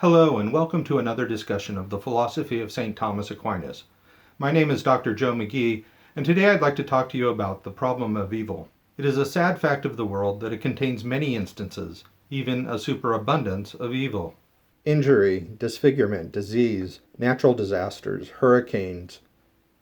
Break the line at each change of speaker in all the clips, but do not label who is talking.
Hello, and welcome to another discussion of the philosophy of St. Thomas Aquinas. My name is Dr. Joe McGee, and today I'd like to talk to you about the problem of evil. It is a sad fact of the world that it contains many instances, even a superabundance of evil. Injury, disfigurement, disease, natural disasters, hurricanes,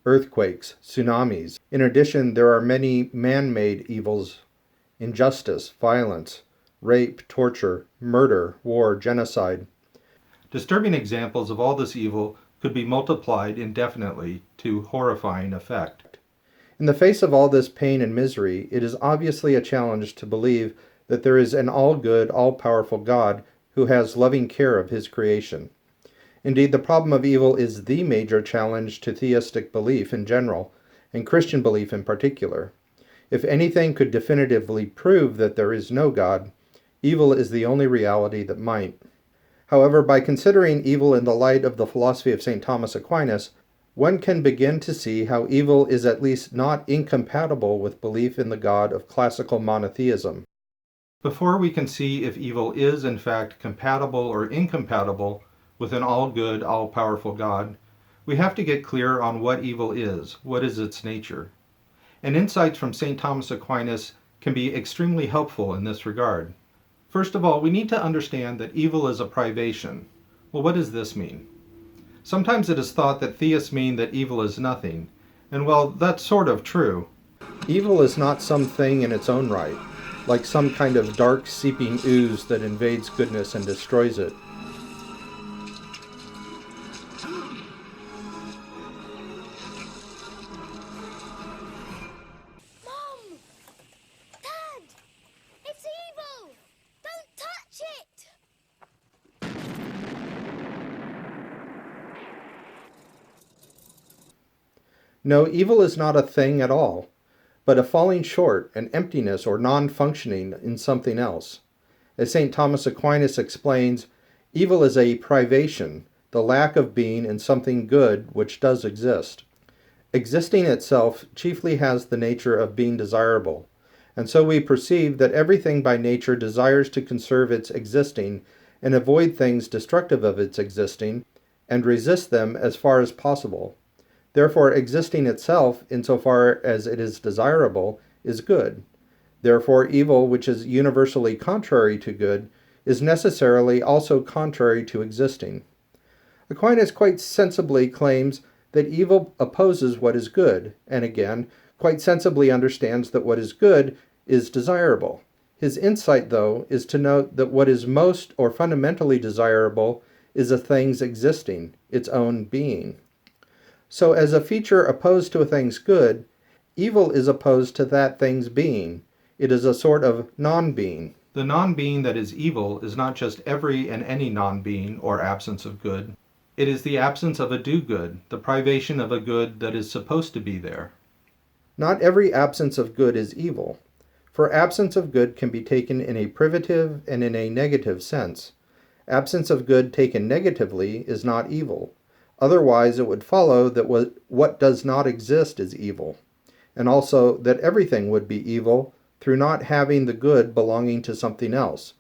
earthquakes, tsunamis. In addition, there are many man-made evils: injustice, violence, rape, torture, murder, war, genocide. Disturbing examples of all this evil could be multiplied indefinitely to horrifying effect. In the face of all this pain and misery, it is obviously a challenge to believe that there is an all-good, all-powerful God who has loving care of his creation. Indeed, the problem of evil is the major challenge to theistic belief in general, and Christian belief in particular. If anything could definitively prove that there is no God, evil is the only reality that might. However, by considering evil in the light of the philosophy of St. Thomas Aquinas, one can begin to see how evil is at least not incompatible with belief in the God of classical monotheism. Before we can see if evil is in fact compatible or incompatible with an all-good, all-powerful God, we have to get clear on what evil is, what is its nature. And insights from St. Thomas Aquinas can be extremely helpful in this regard. First of all, we need to understand that evil is a privation. Well, what does this mean? Sometimes it is thought that theists mean that evil is nothing, and well, that's sort of true. Evil is not something in its own right, like some kind of dark seeping ooze that invades goodness and destroys it. No, evil is not a thing at all, but a falling short, an emptiness or non-functioning in something else. As St. Thomas Aquinas explains, evil is a privation, the lack of being in something good which does exist. Existing itself chiefly has the nature of being desirable, and so we perceive that everything by nature desires to conserve its existing and avoid things destructive of its existing, and resist them as far as possible. Therefore, existing itself, insofar as it is desirable, is good. Therefore, evil, which is universally contrary to good, is necessarily also contrary to existing. Aquinas quite sensibly claims that evil opposes what is good, and again, quite sensibly understands that what is good is desirable. His insight, though, is to note that what is most or fundamentally desirable is a thing's existing, its own being. So as a feature opposed to a thing's good, evil is opposed to that thing's being. It is a sort of non-being. The non-being that is evil is not just every and any non-being or absence of good. It is the absence of a do-good, the privation of a good that is supposed to be there. Not every absence of good is evil, for absence of good can be taken in a privative and in a negative sense. Absence of good taken negatively is not evil. Otherwise, it would follow that what does not exist is evil, and also that everything would be evil through not having the good belonging to something else.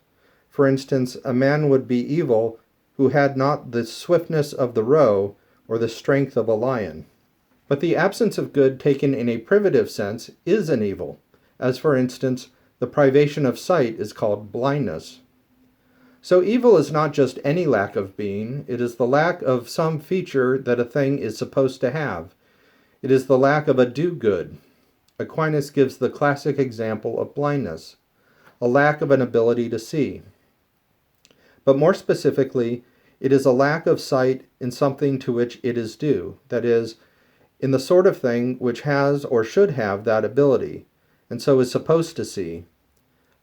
For instance, a man would be evil who had not the swiftness of the roe or the strength of a lion. But the absence of good taken in a privative sense is an evil, as for instance, the privation of sight is called blindness. So evil is not just any lack of being, it is the lack of some feature that a thing is supposed to have. It is the lack of a do-good. Aquinas gives the classic example of blindness, a lack of an ability to see. But more specifically, it is a lack of sight in something to which it is due, that is, in the sort of thing which has or should have that ability, and so is supposed to see.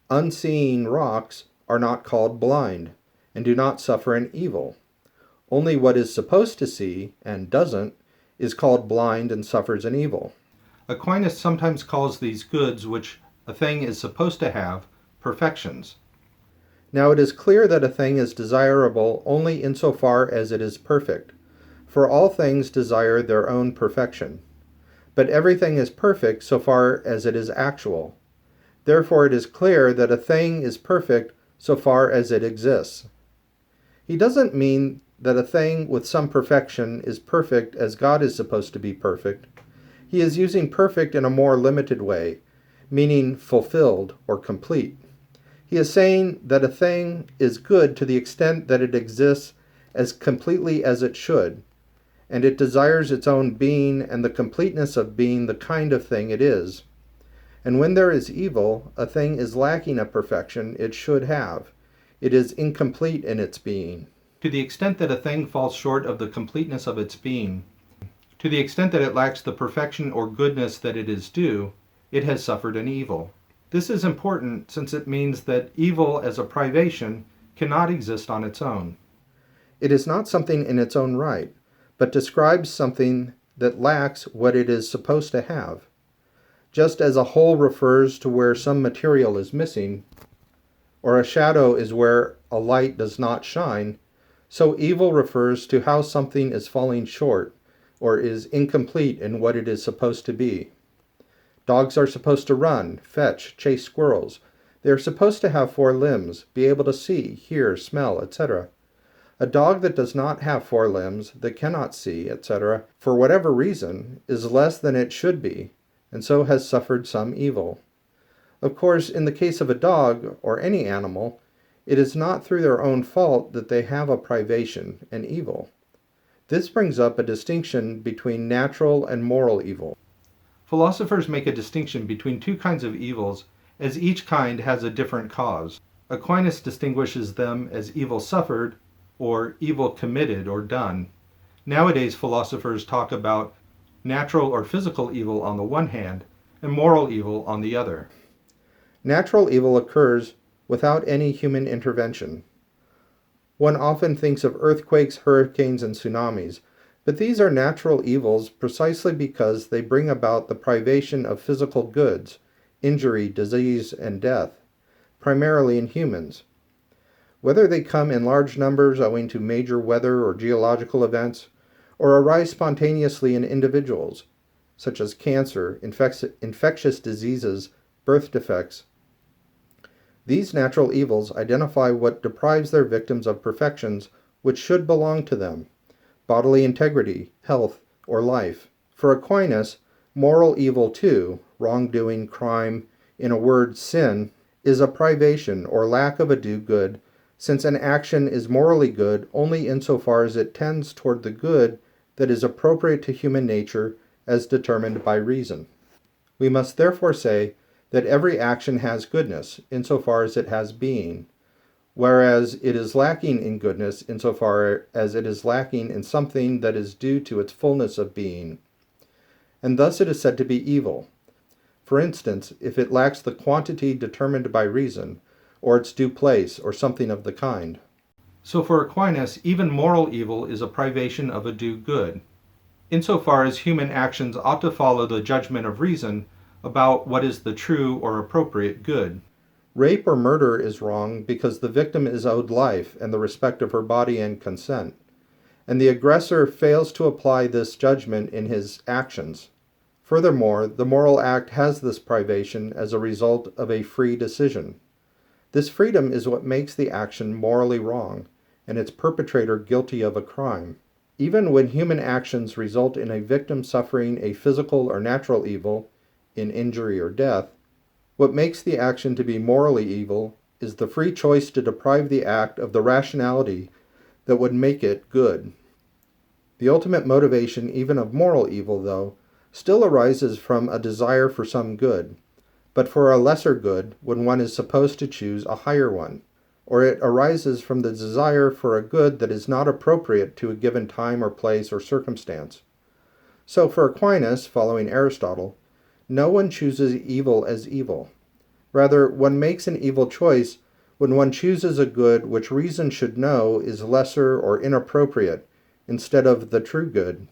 Unseeing rocks are not called blind, and do not suffer an evil. Only what is supposed to see, and doesn't, is called blind and suffers an evil. Aquinas sometimes calls these goods which a thing is supposed to have perfections. Now it is clear that a thing is desirable only insofar as it is perfect, for all things desire their own perfection. But everything is perfect so far as it is actual. Therefore it is clear that a thing is perfect so far as it exists. He doesn't mean that a thing with some perfection is perfect as God is supposed to be perfect. He is using perfect in a more limited way, meaning fulfilled or complete. He is saying that a thing is good to the extent that it exists as completely as it should, and it desires its own being and the completeness of being the kind of thing it is. And when there is evil, a thing is lacking a perfection it should have. It is incomplete in its being. To the extent that a thing falls short of the completeness of its being, to the extent that it lacks the perfection or goodness that it is due, it has suffered an evil. This is important since it means that evil as a privation cannot exist on its own. It is not something in its own right, but describes something that lacks what it is supposed to have. Just as a hole refers to where some material is missing, or a shadow is where a light does not shine, so evil refers to how something is falling short or is incomplete in what it is supposed to be. Dogs are supposed to run, fetch, chase squirrels. They are supposed to have 4 limbs, be able to see, hear, smell, etc. A dog that does not have 4 limbs, that cannot see, etc., for whatever reason, is less than it should be, and so has suffered some evil. Of course, in the case of a dog, or any animal, it is not through their own fault that they have a privation, an evil. This brings up a distinction between natural and moral evil. Philosophers make a distinction between 2 kinds of evils, as each kind has a different cause. Aquinas distinguishes them as evil suffered, or evil committed or done. Nowadays, philosophers talk about natural or physical evil on the one hand, and moral evil on the other. Natural evil occurs without any human intervention. One often thinks of earthquakes, hurricanes, and tsunamis, but these are natural evils precisely because they bring about the privation of physical goods, injury, disease, and death, primarily in humans. Whether they come in large numbers owing to major weather or geological events, or arise spontaneously in individuals, such as cancer, infectious diseases, birth defects. These natural evils identify what deprives their victims of perfections which should belong to them, bodily integrity, health, or life. For Aquinas, moral evil too, wrongdoing, crime, in a word, sin, is a privation or lack of a due good, since an action is morally good only insofar as it tends toward the good that is appropriate to human nature as determined by reason. We must therefore say that every action has goodness insofar as it has being, whereas it is lacking in goodness insofar as it is lacking in something that is due to its fullness of being. And thus it is said to be evil. For instance, if it lacks the quantity determined by reason, or its due place, or something of the kind. So for Aquinas, even moral evil is a privation of a due good, insofar as human actions ought to follow the judgment of reason about what is the true or appropriate good. Rape or murder is wrong because the victim is owed life and the respect of her body and consent, and the aggressor fails to apply this judgment in his actions. Furthermore, the moral act has this privation as a result of a free decision. This freedom is what makes the action morally wrong, and its perpetrator guilty of a crime. Even when human actions result in a victim suffering a physical or natural evil, in injury or death, what makes the action to be morally evil is the free choice to deprive the act of the rationality that would make it good. The ultimate motivation even of moral evil, though, still arises from a desire for some good, but for a lesser good when one is supposed to choose a higher one, or it arises from the desire for a good that is not appropriate to a given time or place or circumstance. So for Aquinas, following Aristotle, no one chooses evil as evil. Rather, one makes an evil choice when one chooses a good which reason should know is lesser or inappropriate instead of the true good.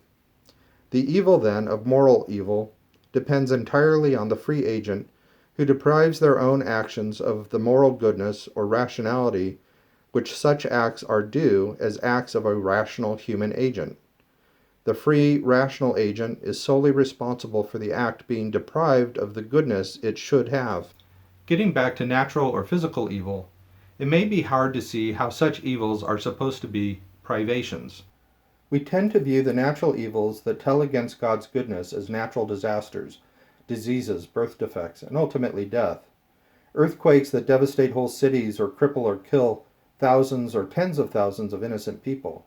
The evil, then, of moral evil depends entirely on the free agent who deprives their own actions of the moral goodness or rationality which such acts are due as acts of a rational human agent. The free, rational agent is solely responsible for the act being deprived of the goodness it should have. Getting back to natural or physical evil, it may be hard to see how such evils are supposed to be privations. We tend to view the natural evils that tell against God's goodness as natural disasters, diseases, birth defects, and ultimately death. Earthquakes that devastate whole cities or cripple or kill thousands or tens of thousands of innocent people.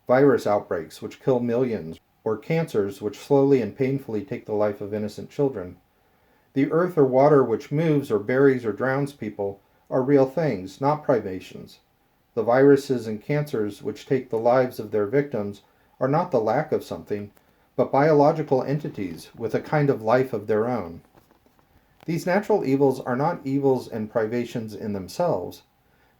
Virus outbreaks which kill millions, or cancers which slowly and painfully take the life of innocent children. The earth or water which moves or buries or drowns people are real things, not privations. The viruses and cancers which take the lives of their victims are not the lack of something, but biological entities with a kind of life of their own. These natural evils are not evils and privations in themselves,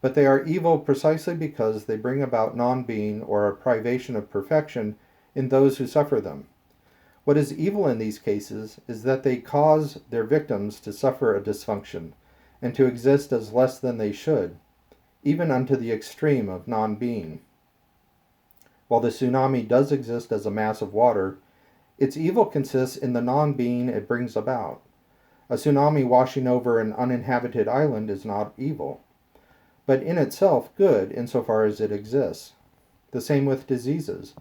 but they are evil precisely because they bring about non-being or a privation of perfection in those who suffer them. What is evil in these cases is that they cause their victims to suffer a dysfunction and to exist as less than they should, even unto the extreme of non-being. While the tsunami does exist as a mass of water, its evil consists in the non-being it brings about. A tsunami washing over an uninhabited island is not evil, but in itself good insofar as it exists. The same with diseases.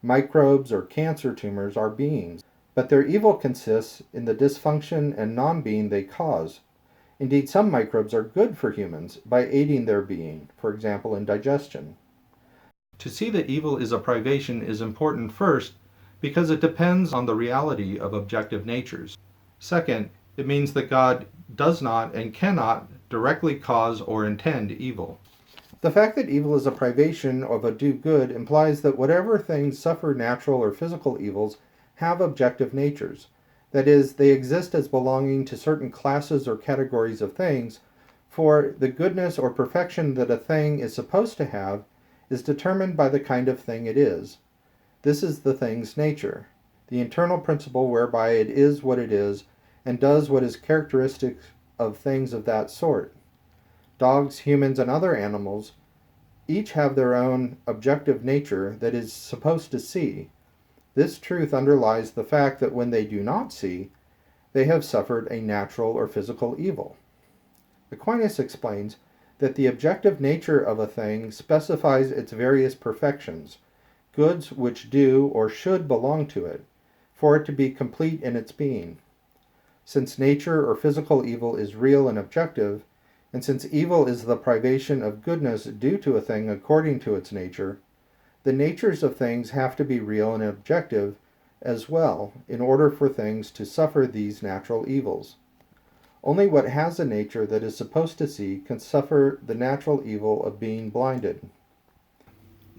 Microbes or cancer tumors are beings, but their evil consists in the dysfunction and non-being they cause. Indeed, some microbes are good for humans by aiding their being, for example in digestion. To see that evil is a privation is important first because it depends on the reality of objective natures. Second, it means that God does not and cannot directly cause or intend evil. The fact that evil is a privation of a due good implies that whatever things suffer natural or physical evils have objective natures. That is, they exist as belonging to certain classes or categories of things, for the goodness or perfection that a thing is supposed to have is determined by the kind of thing it is. This is the thing's nature, the internal principle whereby it is what it is and does what is characteristic of things of that sort. Dogs, humans, and other animals each have their own objective nature that is supposed to see. This truth underlies the fact that when they do not see, they have suffered a natural or physical evil. Aquinas explains that the objective nature of a thing specifies its various perfections, goods which do or should belong to it, for it to be complete in its being. Since nature or physical evil is real and objective, and since evil is the privation of goodness due to a thing according to its nature, the natures of things have to be real and objective as well in order for things to suffer these natural evils. Only what has a nature that is supposed to see can suffer the natural evil of being blinded.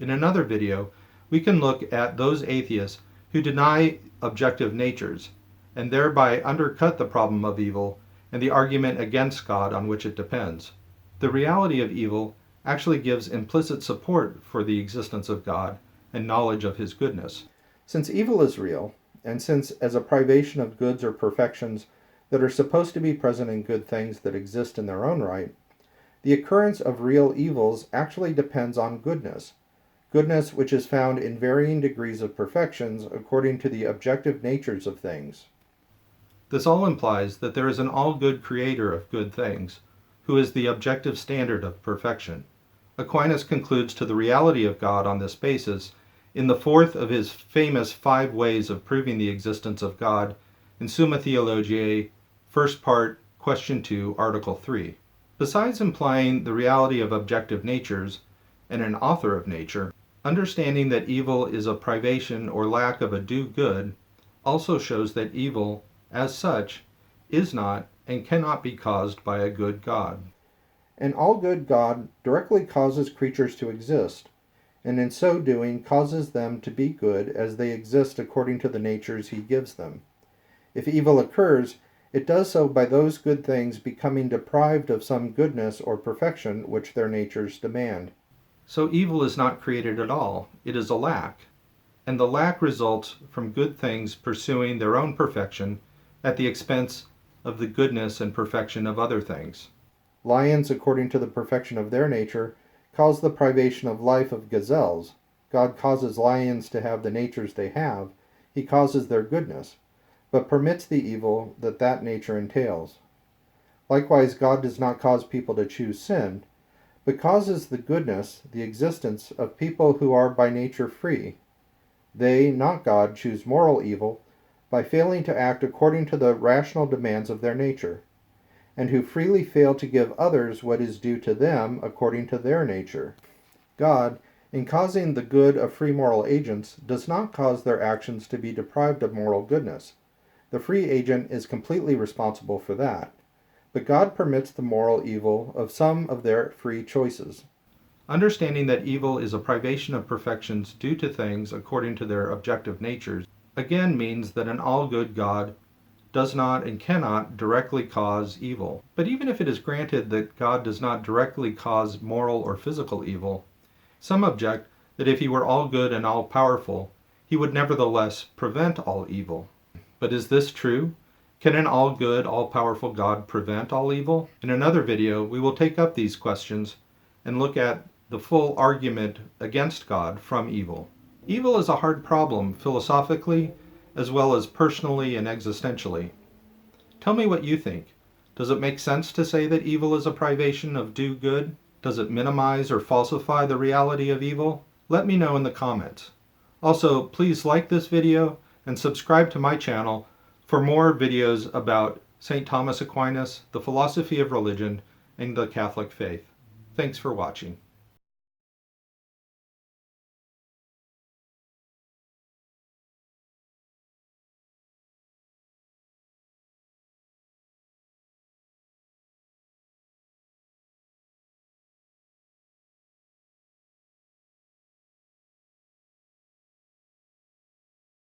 In another video, we can look at those atheists who deny objective natures and thereby undercut the problem of evil and the argument against God on which it depends. The reality of evil actually gives implicit support for the existence of God and knowledge of his goodness. Since evil is real, and since as a privation of goods or perfections that are supposed to be present in good things that exist in their own right, the occurrence of real evils actually depends on goodness, goodness which is found in varying degrees of perfections according to the objective natures of things. This all implies that there is an all-good creator of good things, who is the objective standard of perfection. Aquinas concludes to the reality of God on this basis in the fourth of his famous 5 ways of proving the existence of God in Summa Theologiae, first part, question 2, article 3. Besides implying the reality of objective natures and an author of nature, understanding that evil is a privation or lack of a due good also shows that evil, as such, is not and cannot be caused by a good God. An all-good God directly causes creatures to exist, and in so doing causes them to be good as they exist according to the natures he gives them. If evil occurs, it does so by those good things becoming deprived of some goodness or perfection which their natures demand. So evil is not created at all, it is a lack, and the lack results from good things pursuing their own perfection at the expense of the goodness and perfection of other things. Lions, according to the perfection of their nature, cause the privation of life of gazelles. God causes lions to have the natures they have, he causes their goodness, but permits the evil that nature entails. Likewise, God does not cause people to choose sin, but causes the goodness, the existence of people who are by nature free. They, not God, choose moral evil by failing to act according to the rational demands of their nature, and who freely fail to give others what is due to them according to their nature. God, in causing the good of free moral agents, does not cause their actions to be deprived of moral goodness. The free agent is completely responsible for that. But God permits the moral evil of some of their free choices. Understanding that evil is a privation of perfections due to things according to their objective natures, again means that an all-good God does not and cannot directly cause evil. But even if it is granted that God does not directly cause moral or physical evil, some object that if he were all-good and all-powerful, he would nevertheless prevent all evil. But is this true? Can an all-good, all-powerful God prevent all evil? In another video, we will take up these questions and look at the full argument against God from evil. Evil is a hard problem philosophically, as well as personally and existentially. Tell me what you think. Does it make sense to say that evil is a privation of due good? Does it minimize or falsify the reality of evil? Let me know in the comments. Also, please like this video and subscribe to my channel for more videos about St. Thomas Aquinas, the philosophy of religion, and the Catholic faith. Thanks for watching.